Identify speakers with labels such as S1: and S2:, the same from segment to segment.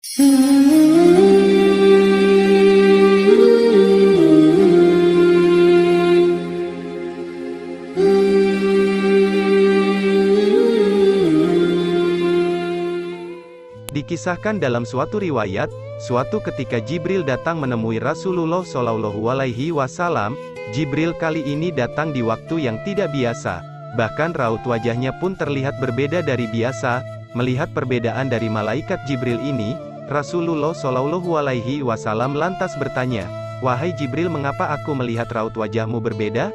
S1: Dikisahkan dalam suatu riwayat, suatu ketika Jibril datang menemui Rasulullah Shallallahu Alaihi Wasallam. Jibril kali ini datang di waktu yang tidak biasa. Bahkan raut wajahnya pun terlihat berbeda dari biasa. Melihat perbedaan dari malaikat Jibril ini, Rasulullah Shallallahu Alaihi Wasallam lantas bertanya, "Wahai Jibril, mengapa aku melihat raut wajahmu berbeda?"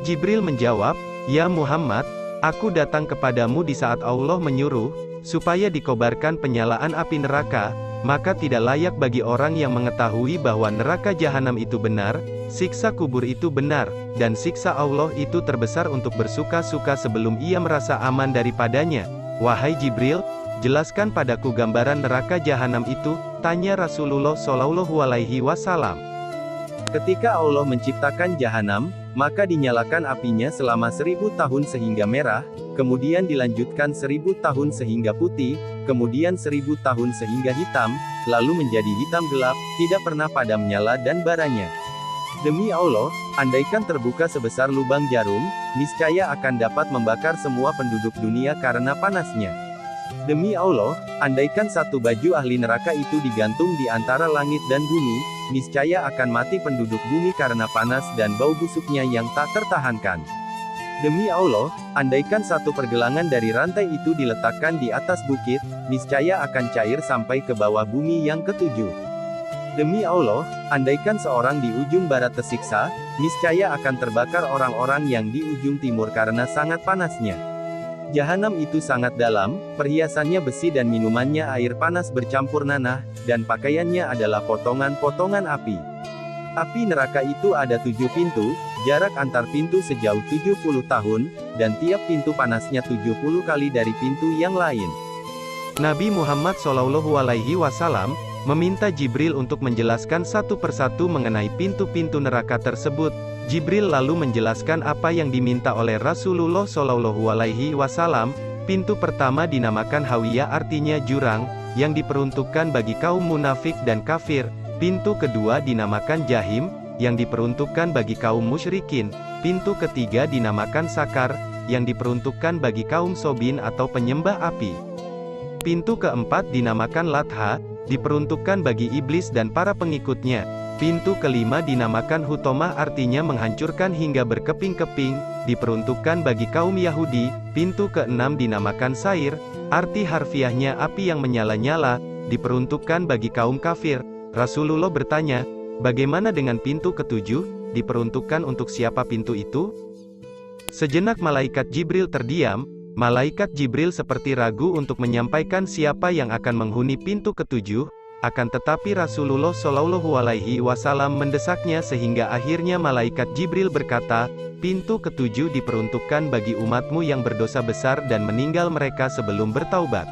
S1: Jibril menjawab, "Ya Muhammad, aku datang kepadamu di saat Allah menyuruh supaya dikobarkan penyalaan api neraka, maka tidak layak bagi orang yang mengetahui bahwa neraka jahanam itu benar, siksa kubur itu benar, dan siksa Allah itu terbesar untuk bersuka-suka sebelum ia merasa aman daripadanya. Wahai Jibril, jelaskan padaku gambaran neraka jahanam itu," tanya Rasulullah Shallallahu Alaihi Wasallam. Ketika Allah menciptakan jahanam, maka dinyalakan apinya selama 1000 tahun sehingga merah, kemudian dilanjutkan 1000 tahun sehingga putih, kemudian 1000 tahun sehingga hitam, lalu menjadi hitam gelap, tidak pernah padam nyala dan baranya. Demi Allah, andaikan terbuka sebesar lubang jarum, niscaya akan dapat membakar semua penduduk dunia karena panasnya. Demi Allah, andaikan satu baju ahli neraka itu digantung di antara langit dan bumi, niscaya akan mati penduduk bumi karena panas dan bau busuknya yang tak tertahankan. Demi Allah, andaikan satu pergelangan dari rantai itu diletakkan di atas bukit, niscaya akan cair sampai ke bawah bumi yang ketujuh. Demi Allah, andaikan seorang di ujung barat tersiksa, niscaya akan terbakar orang-orang yang di ujung timur karena sangat panasnya. Jahanam itu sangat dalam, perhiasannya besi dan minumannya air panas bercampur nanah, dan pakaiannya adalah potongan-potongan api. Api neraka itu ada 7 pintu, jarak antar pintu sejauh 70 tahun, dan tiap pintu panasnya 70 kali dari pintu yang lain. Nabi Muhammad Shallallahu Alaihi Wasallam meminta Jibril untuk menjelaskan satu persatu mengenai pintu-pintu neraka tersebut. Jibril lalu menjelaskan apa yang diminta oleh Rasulullah Shallallahu Alaihi Wasallam. Pintu pertama dinamakan Hawiyah, artinya jurang, yang diperuntukkan bagi kaum munafik dan kafir. Pintu kedua dinamakan Jahim, yang diperuntukkan bagi kaum musyrikin. Pintu ketiga dinamakan Sakar, yang diperuntukkan bagi kaum sobin atau penyembah api. Pintu keempat dinamakan Latha, diperuntukkan bagi iblis dan para pengikutnya. Pintu kelima dinamakan Hutomah, artinya menghancurkan hingga berkeping-keping, diperuntukkan bagi kaum Yahudi. Pintu keenam dinamakan Sair, arti harfiahnya api yang menyala-nyala, diperuntukkan bagi kaum kafir. Rasulullah bertanya, "Bagaimana dengan pintu ketujuh, diperuntukkan untuk siapa pintu itu?" Sejenak malaikat Jibril terdiam. Malaikat Jibril seperti ragu untuk menyampaikan siapa yang akan menghuni pintu ketujuh. Akan tetapi Rasulullah Shallallahu Alaihi Wasallam mendesaknya sehingga akhirnya malaikat Jibril berkata, "Pintu ketujuh diperuntukkan bagi umatmu yang berdosa besar dan meninggal mereka sebelum bertaubat."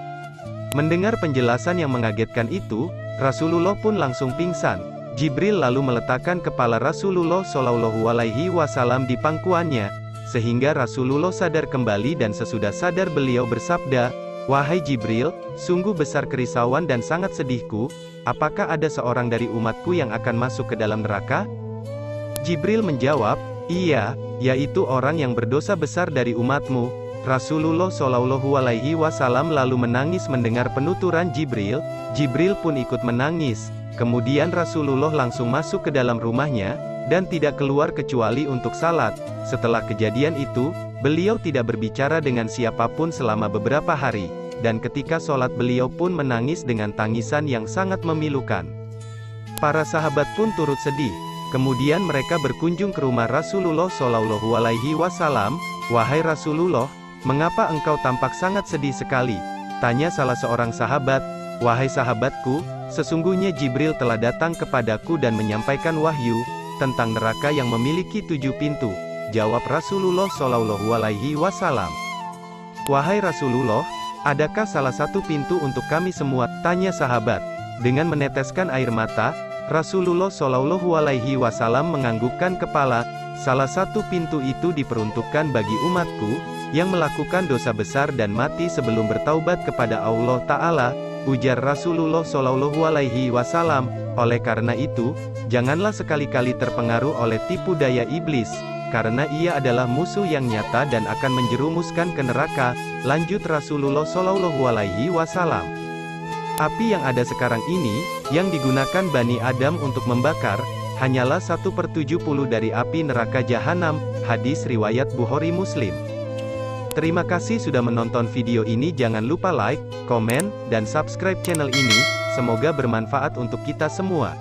S1: Mendengar penjelasan yang mengagetkan itu, Rasulullah pun langsung pingsan. Jibril lalu meletakkan kepala Rasulullah Shallallahu Alaihi Wasallam di pangkuannya, sehingga Rasulullah sadar kembali, dan sesudah sadar beliau bersabda, "Wahai Jibril, sungguh besar kerisauan dan sangat sedihku, apakah ada seorang dari umatku yang akan masuk ke dalam neraka?" Jibril menjawab, "Iya, yaitu orang yang berdosa besar dari umatmu." Rasulullah Shallallahu Alaihi Wasallam lalu menangis mendengar penuturan Jibril. Jibril pun ikut menangis. Kemudian Rasulullah langsung masuk ke dalam rumahnya, dan tidak keluar kecuali untuk salat. Setelah kejadian itu, beliau tidak berbicara dengan siapapun selama beberapa hari, dan ketika sholat beliau pun menangis dengan tangisan yang sangat memilukan. Para sahabat pun turut sedih. Kemudian mereka berkunjung ke rumah Rasulullah Shallallahu Alaihi Wasallam. "Wahai Rasulullah, mengapa engkau tampak sangat sedih sekali?" tanya salah seorang sahabat. "Wahai sahabatku, sesungguhnya Jibril telah datang kepadaku dan menyampaikan wahyu tentang neraka yang memiliki 7 pintu. Jawab Rasulullah Shallallahu Alaihi Wasallam. "Wahai Rasulullah, adakah salah satu pintu untuk kami semua?" tanya sahabat. Dengan meneteskan air mata, Rasulullah Shallallahu Alaihi Wasallam menganggukkan kepala. "Salah satu pintu itu diperuntukkan bagi umatku, yang melakukan dosa besar dan mati sebelum bertaubat kepada Allah Ta'ala, ujar Rasulullah Shallallahu Alaihi Wasallam. Oleh karena itu, janganlah sekali-kali terpengaruh oleh tipu daya iblis, karena ia adalah musuh yang nyata dan akan menjerumuskan ke neraka, lanjut Rasulullah Shallallahu Alaihi Wasallam. Api yang ada sekarang ini, yang digunakan Bani Adam untuk membakar, hanyalah 1/70 dari api neraka jahanam, hadis riwayat Bukhari Muslim. Terima kasih sudah menonton video ini. Jangan lupa like, komen, dan subscribe channel ini, semoga bermanfaat untuk kita semua.